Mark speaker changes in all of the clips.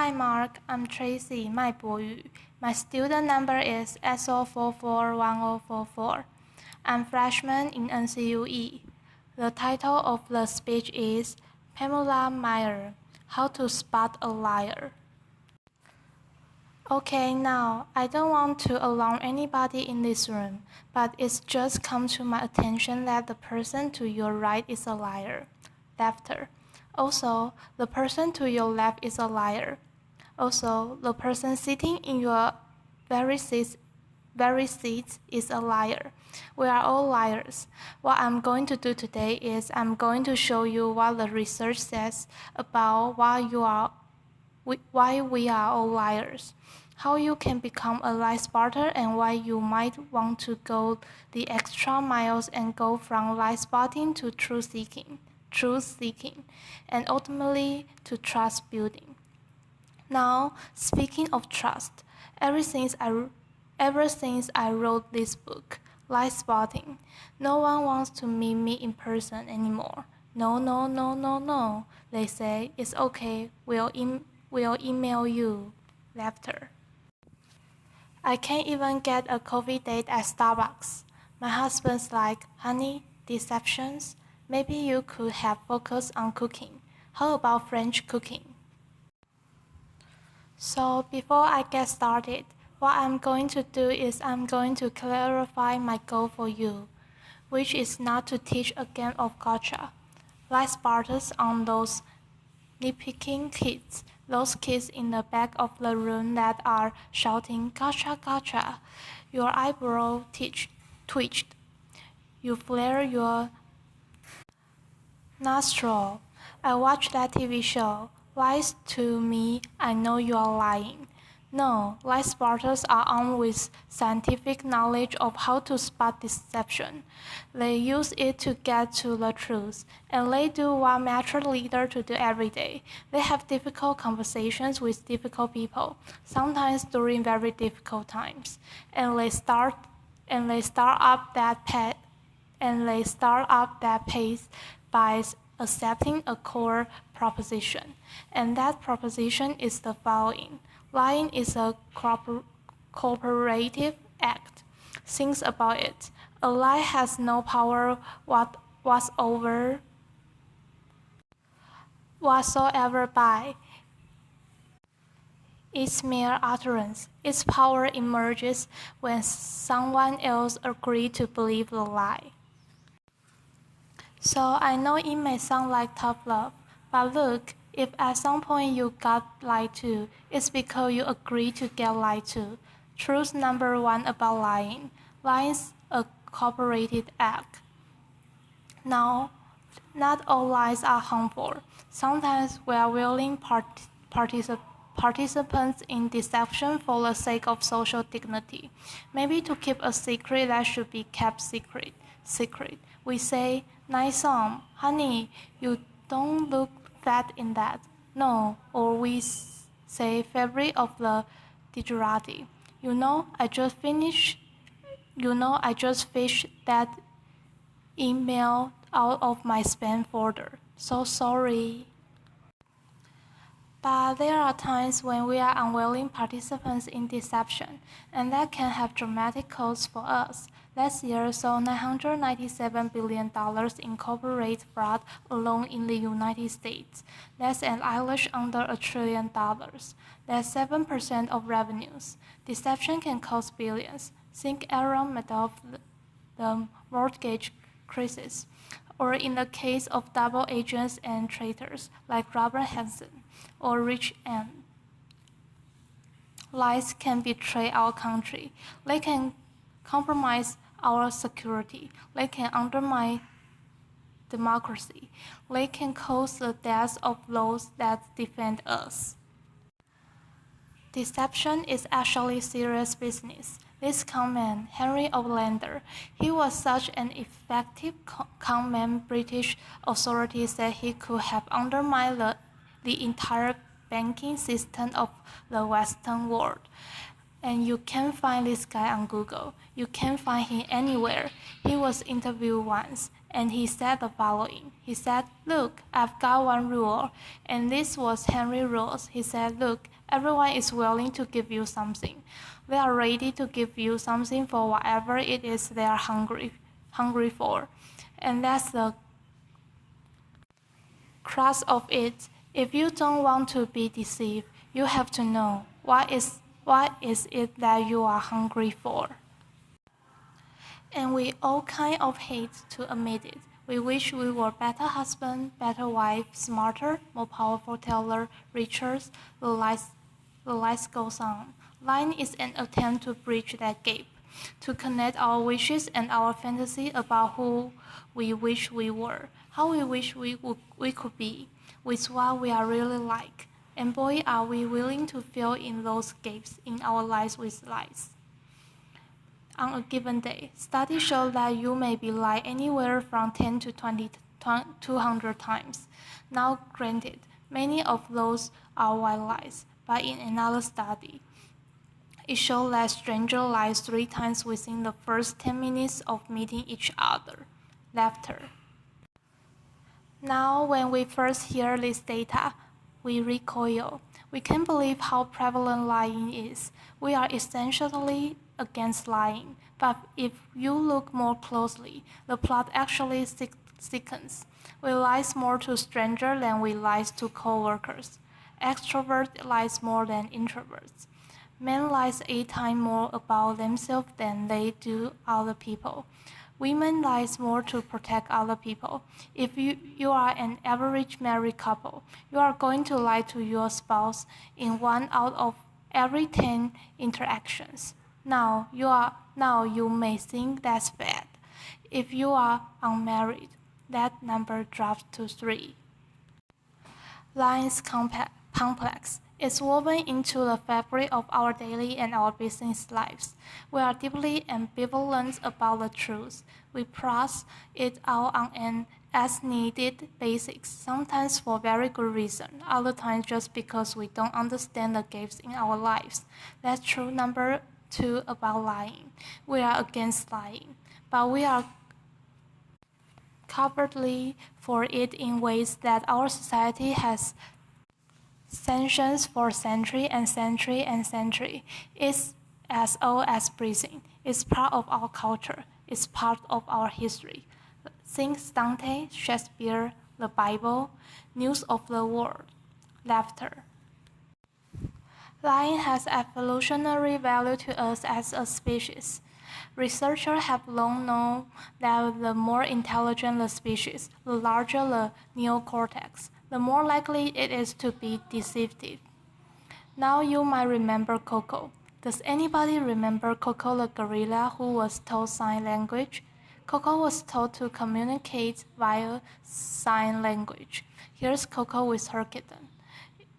Speaker 1: Hi Mark, I'm Tracy 麦博宇. My student number is SO441044. I'm freshman in NCUE. The title of the speech is Pamela Meyer, How to Spot a Liar. Okay, now, I don't want to alarm anybody in this room, but it's just come to my attention that the person to your right is a liar. Laughter. Also, the person to your left is a liar. Also, the person sitting in your very seat is a liar. We are all liars. What I'm going to do today is I'm going to show you what the research says about why we are all liars, how you can become a lie spotter, and why you might want to go the extra miles and go from lie spotting to truth seeking, and ultimately to trust building. Now, speaking of trust, ever since I wrote this book, Lie Spotting, no one wants to meet me in person anymore. No. They say, it's okay, we'll email you. Laughter. I can't even get a coffee date at Starbucks. My husband's like, honey, deceptions? Maybe you could have focused on cooking. How about French cooking? So before I get started, what I'm going to do is I'm going to clarify my goal for you, which is not to teach a game of gotcha. Lie spotters on those nitpicking kids, those kids in the back of the room that are shouting gotcha gotcha. Your eyebrow twitched. You flare your nostril. I watched that TV show. Lies to me, I know you are lying. No, lie spotters are armed with scientific knowledge of how to spot deception. They use it to get to the truth, and they do what mature leaders do every day. They have difficult conversations with difficult people, sometimes during very difficult times, and they start up that pace by accepting a core proposition, and that proposition is the following. Lying is a cooperative act. Think about it. A lie has no power whatsoever by its mere utterance. Its power emerges when someone else agrees to believe the lie. So I know it may sound like tough love, but look, if at some point you got lied to, it's because you agreed to get lied to. Truth number one about lying. Lying's a cooperated act. Now, not all lies are harmful. Sometimes we are willing participants in deception for the sake of social dignity. Maybe to keep a secret that should be kept secret. We say, nice arm, honey, you don't look fat in that. No, or we say favorite of the digerati. I just fished that email out of my spam folder. So sorry. But there are times when we are unwilling participants in deception, and that can have dramatic costs for us. Last year saw $997 billion in corporate fraud alone in the United States. That's an Irish under $1 trillion. That's 7% of revenues. Deception can cost billions. Think Aaron Madoff, the mortgage crisis, or in the case of double agents and traitors like Robert Hansen or Rich Ann. Lies can betray our country. They can compromise our security. They can undermine democracy. They can cause the deaths of those that defend us. Deception is actually serious business. This conman, Henry Olander, he was such an effective conman British authorities said he could have undermined the entire banking system of the Western world. And you can't find this guy on Google. You can't find him anywhere. He was interviewed once, and he said the following. He said, "Look, I've got one rule." And this was Henry Royce. He said, "Look, everyone is willing to give you something. They are ready to give you something for whatever it is they are hungry for." And that's the crux of it. If you don't want to be deceived, you have to know what is it that you are hungry for. And we all kind of hate to admit it. We wish we were better husband, better wife, smarter, more powerful teller, richer. The list goes on. Lying is an attempt to bridge that gap, to connect our wishes and our fantasy about who we wish we were, how we wish we could be, with what we are really like. And boy, are we willing to fill in those gaps in our lives with lies. On a given day, studies show that you may be lied anywhere from 10 to 20 to 200 times. Now, granted, many of those are white lies, but in another study, it showed that strangers lie 3 times within the first 10 minutes of meeting each other. Laughter. Now, when we first hear this data, we recoil. We can't believe how prevalent lying is. We are essentially against lying, but if you look more closely, the plot actually thickens. We lie more to strangers than we lie to co-workers. Extroverts lie more than introverts. Men lie 8 times more about themselves than they do other people. Women lie more to protect other people. If you are an average married couple, you are going to lie to your spouse in 1 out of every 10 interactions. Now you may think that's bad. If you are unmarried, that number drops to 3. Lying is complex. It's woven into the fabric of our daily and our business lives. We are deeply ambivalent about the truth. We parse it out on an as-needed basis, sometimes for very good reason, other times just because we don't understand the gaps in our lives. That's true number 2 about lying. We are against lying, but we are covertly for it in ways that our society has sanctions for century and century and century. It's as old as breathing. It's part of our culture. It's part of our history. Think Dante, Shakespeare, the Bible, news of the world, laughter. Lying has evolutionary value to us as a species. Researchers have long known that the more intelligent the species, the larger the neocortex, the more likely it is to be deceptive. Now you might remember Coco. Does anybody remember Coco the gorilla who was taught sign language? Coco was taught to communicate via sign language. Here's Coco with her kitten.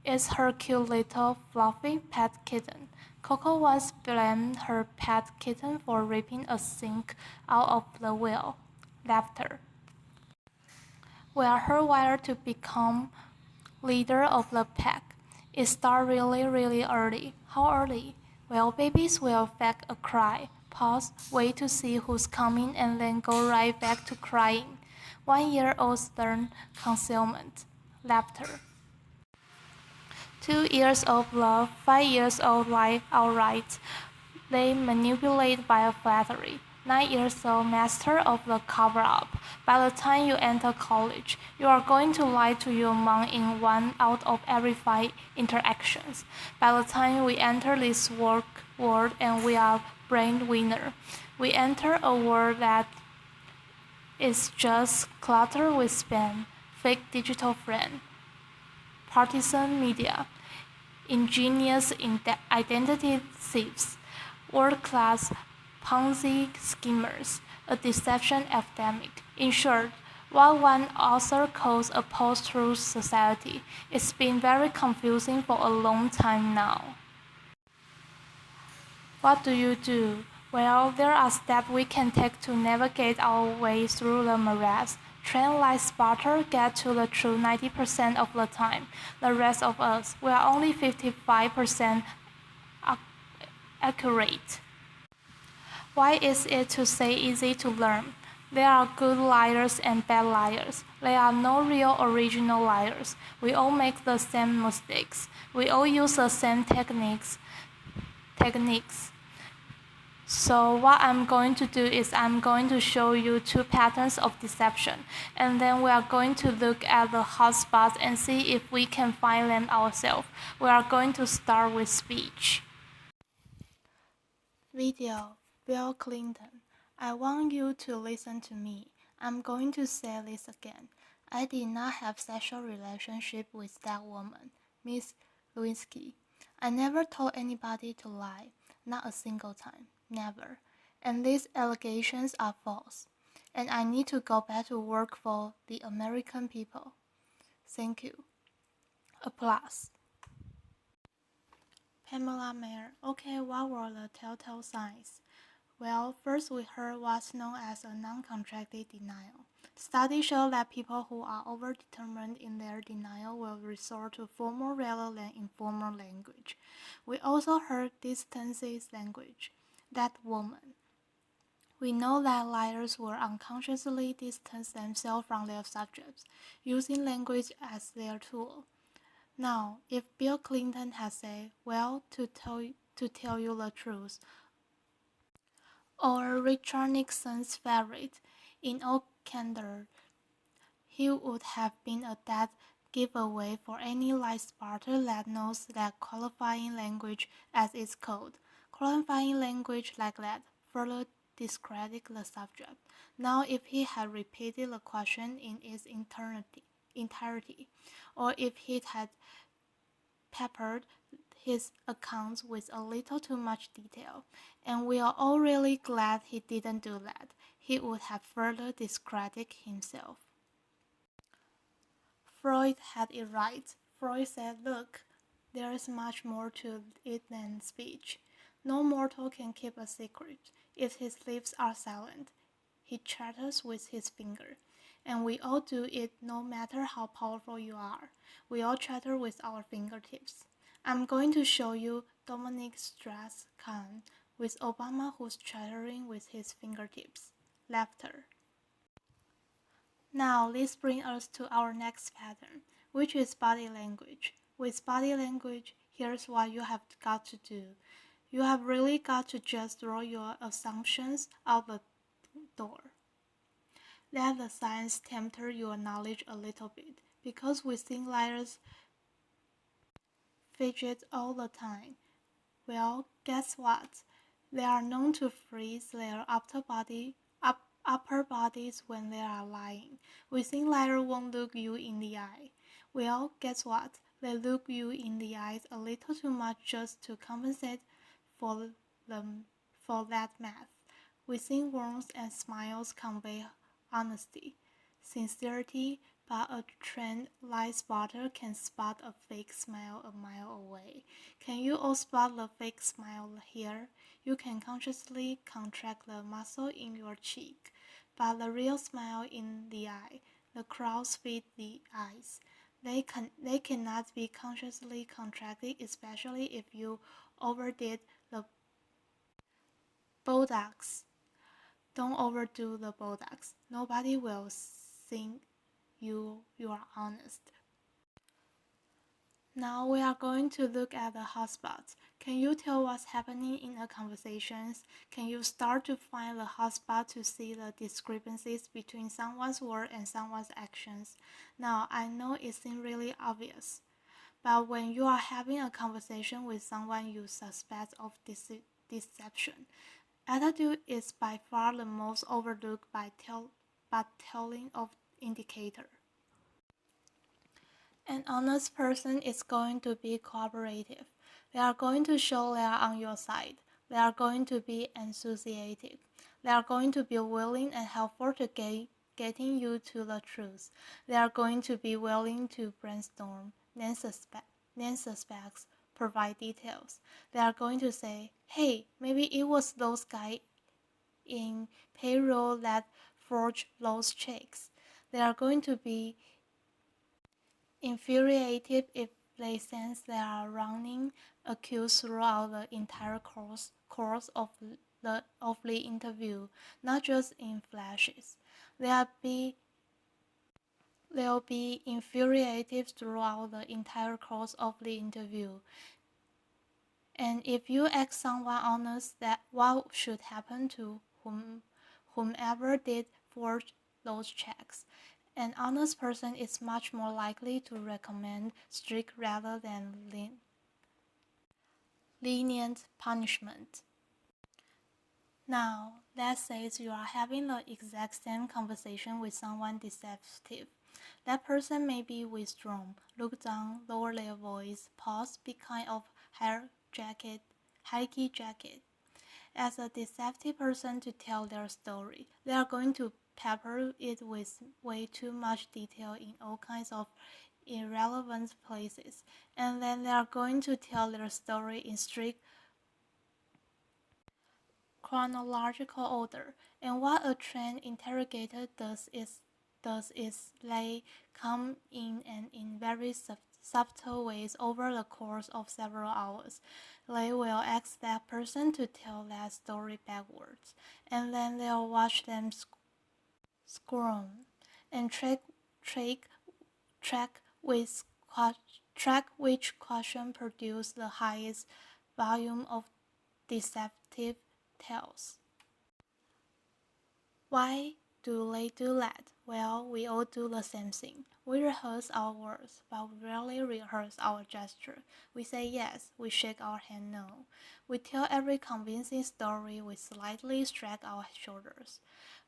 Speaker 1: It's her cute little fluffy pet kitten. Coco once blamed her pet kitten for ripping a sink out of the wheel. Laughter. Were her wired to become leader of the pack? It started really early. How early? Well, babies will fake a cry, pause, wait to see who's coming, and then go right back to crying. 1-year-olds learn concealment. Laughter. 2 years old love, 5 years old lie outright. They manipulate via flattery. 9 years old master of the cover-up. By the time you enter college, you are going to lie to your mom in 1 out of every 5 interactions. By the time we enter this work world and we are breadwinner, we enter a world that is just cluttered with spam, fake digital friend, partisan media, ingenious identity thieves, world-class Ponzi schemers, a deception epidemic. In short, what one author calls a post-truth society. It's been very confusing for a long time now. What do you do? Well, there are steps we can take to navigate our way through the morass. Train like Sparta get to the truth 90% of the time. The rest of us, we are only 55% accurate. Why is it to say easy to learn? There are good liars and bad liars. There are no real original liars. We all make the same mistakes. We all use the same techniques. So what I'm going to do is I'm going to show you two patterns of deception, and then we are going to look at the hotspots and see if we can find them ourselves. We are going to start with speech. Video. Bill Clinton. I want you to listen to me. I'm going to say this again. I did not have sexual relationship with that woman, Miss Lewinsky. I never told anybody to lie, not a single time, never. And these allegations are false. And I need to go back to work for the American people. Thank you. Applause. Pamela Meyer. Okay, what were the telltale signs? Well, first we heard what's known as a non-contracted denial. Studies show that people who are overdetermined in their denial will resort to formal rather than informal language. We also heard distances language. That woman. We know that liars will unconsciously distance themselves from their subjects, using language as their tool. Now, if Bill Clinton had said, well, to tell you the truth, or Richard Nixon's favorite, in all candor, he would have been a dead giveaway for any lie spotter that knows that qualifying language, as it's called. Qualifying language like that further discredit the subject. Now, if he had repeated the question in its entirety, or if he had peppered his accounts with a little too much detail, and we are all really glad he didn't do that. He would have further discredited himself. Freud had it right. Freud said, look, there is much more to it than speech. No mortal can keep a secret if his lips are silent. He chatters with his finger, and we all do it no matter how powerful you are. We all chatter with our fingertips. I'm going to show you Dominic Strauss-Kahn with Obama who's chattering with his fingertips. Laughter. Now this brings us to our next pattern, which is body language. With body language, here's what you have got to do. You have really got to just throw your assumptions out the door. Let the science temper your knowledge a little bit, because we think liars fidget all the time. Well, guess what? They are known to freeze their upper bodies when they are lying. We think liars won't look you in the eye. Well, guess what? They look you in the eyes a little too much just to compensate for that math. We think warmth and smiles convey honesty, sincerity, but a trained lie spotter can spot a fake smile a mile away. Can you all spot the fake smile here? You can consciously contract the muscle in your cheek, but the real smile in the eye, the crow's feet the eyes. They cannot be consciously contracted, especially if you overdid the Botox. Don't overdo the Botox. Nobody will think you are honest. Now we are going to look at the hotspots. Can you tell what's happening in the conversations? Can you start to find the hotspot to see the discrepancies between someone's word and someone's actions? Now I know it seems really obvious, but when you are having a conversation with someone you suspect of deception, attitude is by far the most overlooked but telling of indicator. An honest person is going to be cooperative. They are going to show they are on your side. They are going to be enthusiastic. They are going to be willing and helpful to getting you to the truth. They are going to be willing to brainstorm, then suspects, provide details. They are going to say, hey, maybe it was those guys in payroll that forged those checks. They are going to be infuriated if they sense they are running accused throughout the entire course of the interview, not just in flashes. They'll be infuriated throughout the entire course of the interview. And if you ask someone honest that what should happen to whomever did forge those checks, an honest person is much more likely to recommend strict rather than lenient punishment. Now, let's say you are having the exact same conversation with someone deceptive. That person may be withdrawn, look down, lower their voice, pause, be kind of hikey jacket. As a deceptive person to tell their story, they are going to pepper it with way too much detail in all kinds of irrelevant places, and then they are going to tell their story in strict chronological order. And what a trained interrogator does is they come in and in very subtle ways over the course of several hours. They will ask that person to tell that story backwards, and then they'll watch them squirm and track with track which question produce the highest volume of deceptive tales. Why do they do that? Well, we all do the same thing. We rehearse our words, but we rarely rehearse our gesture. We say yes, we shake our hand no. We tell every convincing story, we slightly shrug our shoulders.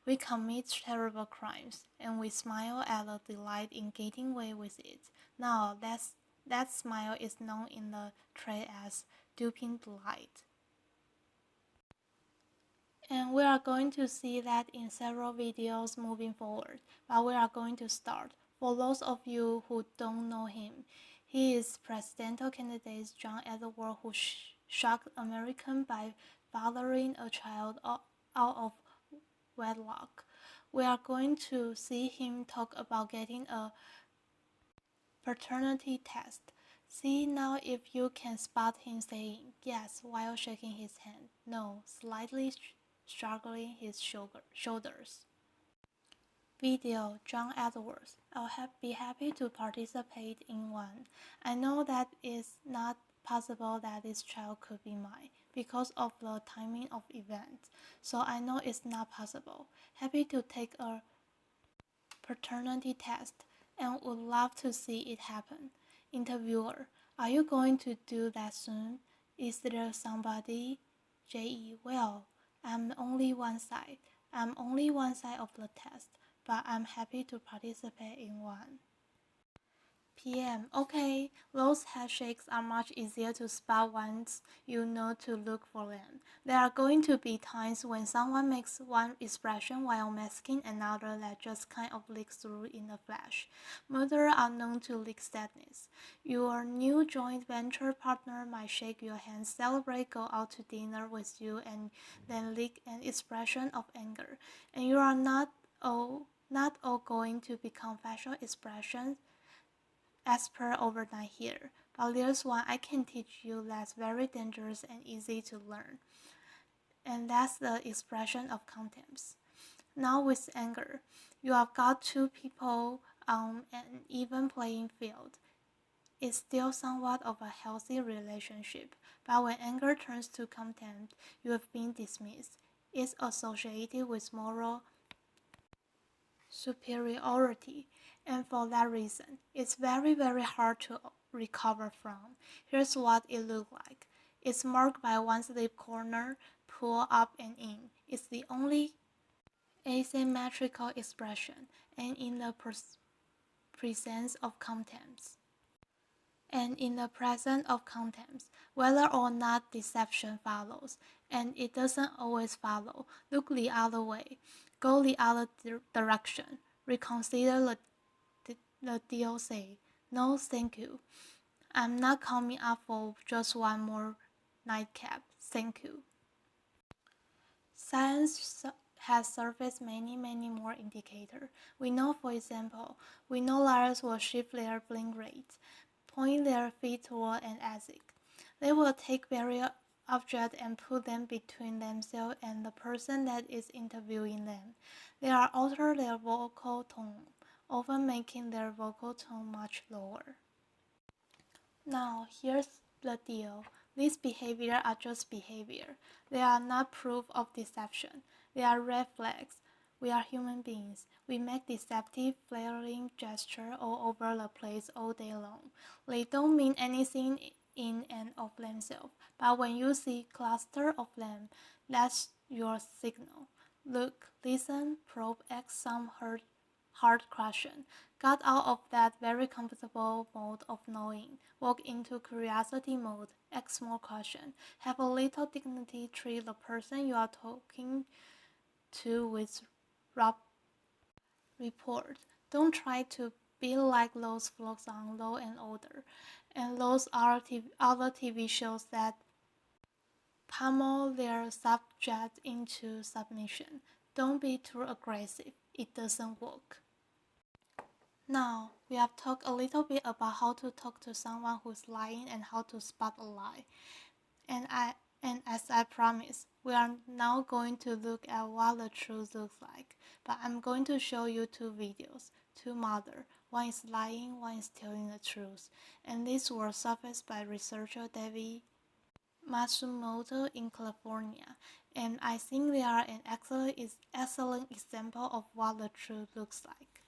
Speaker 1: We commit terrible crimes, and we smile at the delight in getting away with it. Now, that smile is known in the trade as duping delight. And we are going to see that in several videos moving forward, but we are going to start. For those of you who don't know him, he is presidential candidate John Edward who shocked Americans by fathering a child out of wedlock. We are going to see him talk about getting a paternity test. See now if you can spot him saying yes while shaking his hand, no, slightly struggling his shoulders. Video John Edwards. I'll be happy to participate in one. I know that it's not possible that this child could be mine because of the timing of events, so I know it's not possible. Happy to take a paternity test and would love to see it happen. Interviewer, are you going to do that soon? Is there somebody? J.E. Well, I'm only one side. I'm only one side of the test, but I'm happy to participate in one. PM. Okay, those handshakes are much easier to spot once you know to look for them. There are going to be times when someone makes one expression while masking another that just kind of leaks through in a flash. Murderers are known to leak sadness. Your new joint venture partner might shake your hand, celebrate, go out to dinner with you, and then leak an expression of anger. And you are not all going to become facial expressions as per overnight here, but there's one I can teach you that's very dangerous and easy to learn, and that's the expression of contempt. Now with anger, you have got two people on an even playing field. It's still somewhat of a healthy relationship, but when anger turns to contempt, you have been dismissed. It's associated with moral superiority, and for that reason, it's very hard to recover from. Here's what it looks like. It's marked by one slip corner, pull up and in. It's the only asymmetrical expression, and in the presence of contempt. And in the presence of contempt, whether or not deception follows, and it doesn't always follow, look the other way, go the other direction, reconsider the deal, say, no thank you, I'm not coming up for just one more nightcap, thank you. Science has surfaced many more indicators. We know, for example, liars will shift their blink rate, point their feet toward an exit. They will take object and put them between themselves and the person that is interviewing them. They are alter their vocal tone, often making their vocal tone much lower. Now, here's the deal. These behaviors are just behavior. They are not proof of deception. They are red flags. We are human beings. We make deceptive, flattering gestures all over the place all day long. They don't mean anything in and of themselves, but when you see cluster of them, that's your signal. Look, listen, probe, ask some hard question. Get out of that very comfortable mode of knowing. Walk into curiosity mode. Ask more questions. Have a little dignity. Treat the person you are talking to with report. Don't try to be like those vlogs on Law and Order and those other TV shows that pummel their subject into submission. Don't be too aggressive. It doesn't work. Now, we have talked a little bit about how to talk to someone who's lying and how to spot a lie. And as I promised, we are now going to look at what the truth looks like. But I'm going to show you two videos, two mothers. One is lying, one is telling the truth. And these were surfaced by researcher David Matsumoto in California. And I think they are an excellent example of what the truth looks like.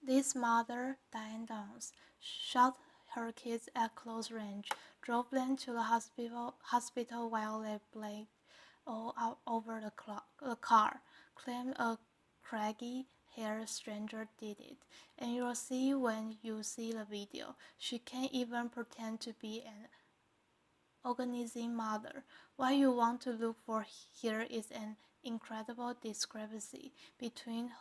Speaker 1: This mother, Diane Downs, shot her kids at close range, drove them to the hospital while they bled all out over the car, claimed a craggy haired stranger did it. And you'll see when you see the video, she can't even pretend to be an organizing mother. What you want to look for here is an incredible discrepancy between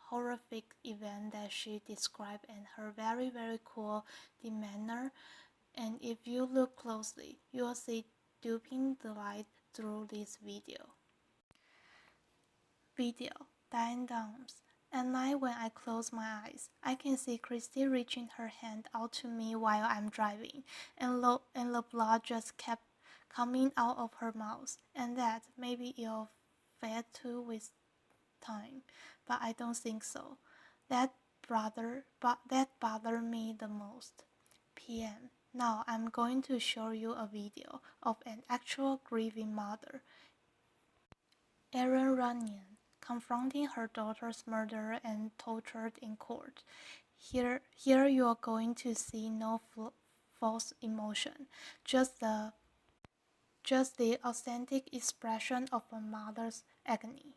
Speaker 1: horrific event that she described and her very, very cool demeanor. And if you look closely, you'll see duping the light through this video. Diane Downs. At night when I close my eyes, I can see Christy reaching her hand out to me while I'm driving, and the blood just kept coming out of her mouth, and that maybe it'll fade too with time, but I don't think so. That bothered me the most. PM. Now I'm going to show you a video of an actual grieving mother, Erin Runyon, confronting her daughter's murder and tortured in court. Here you are going to see no false emotion, just the authentic expression of a mother's agony.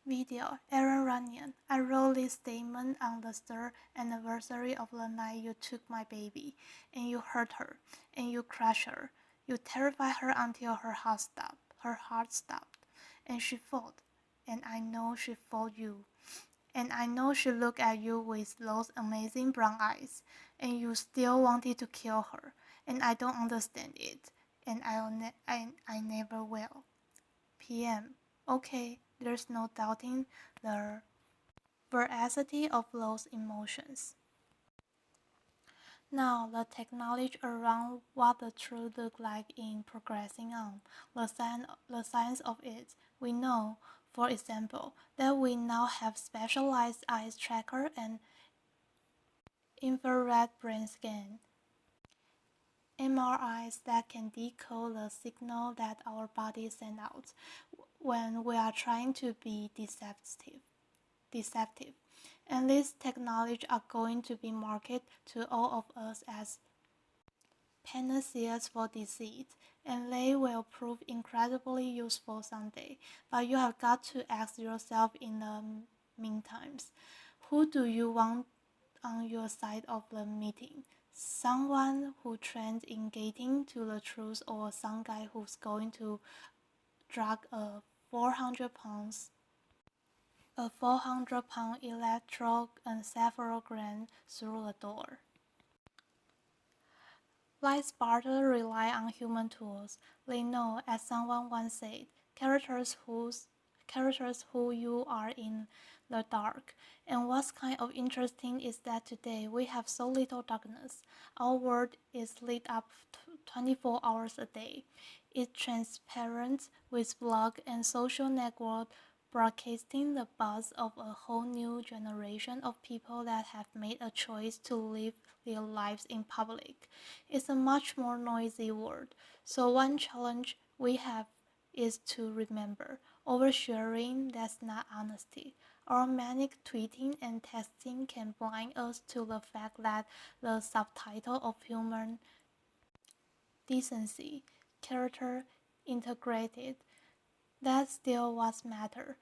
Speaker 1: Video. Erin Runyon. I wrote this statement on the third anniversary of the night you took my baby, and you hurt her, and you crushed her. You terrified her until her heart stopped, and she fought, and I know she fought you. And I know she looked at you with those amazing brown eyes, and you still wanted to kill her, and I don't understand it, and I never will. PM. Okay, there's no doubting the veracity of those emotions. Now, the technology around what the truth looks like in progressing on, the science of it. We know, for example, that we now have specialized eye tracker and infrared brain scan, MRIs that can decode the signal that our body sends out when we are trying to be deceptive. And these technologies are going to be marketed to all of us as panaceas for disease, and they will prove incredibly useful someday. But you have got to ask yourself in the meantime, who do you want on your side of the meeting? Someone who trained in getting to the truth, or some guy who's going to drag a 400-pound electroencephalogram through the door. Like Sparta rely on human tools. They know, as someone once said, characters who you are in the dark. And what's kind of interesting is that today we have so little darkness. Our world is lit up 24 hours a day. It's transparent with blog and social network broadcasting the buzz of a whole new generation of people that have made a choice to live their lives in public. It's a much more noisy world. So one challenge we have is to remember oversharing, that's not honesty. Our manic tweeting and texting can blind us to the fact that the subtitle of human decency, character, integrated, that's still what matters.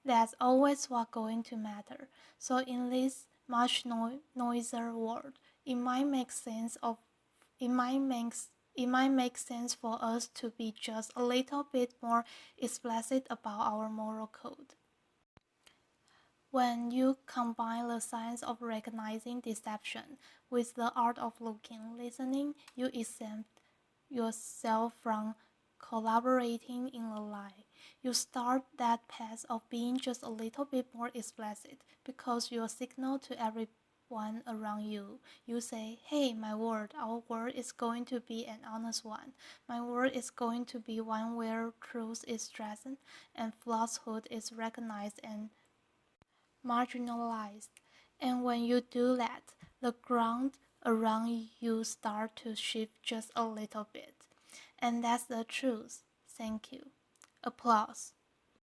Speaker 1: That's always what's going to matter. So in this much noisier world, it might make sense of it might make it might make sense for us to be just a little bit more explicit about our moral code. When you combine the science of recognizing deception with the art of looking, listening, you exempt yourself from collaborating in a lie. You start that path of being just a little bit more explicit because you signal to everyone around you. You say, hey, my word, our word is going to be an honest one. My word is going to be one where truth is stressed and falsehood is recognized and marginalized. And when you do that, the ground around you start to shift just a little bit. And that's the truth. Thank you. Applause.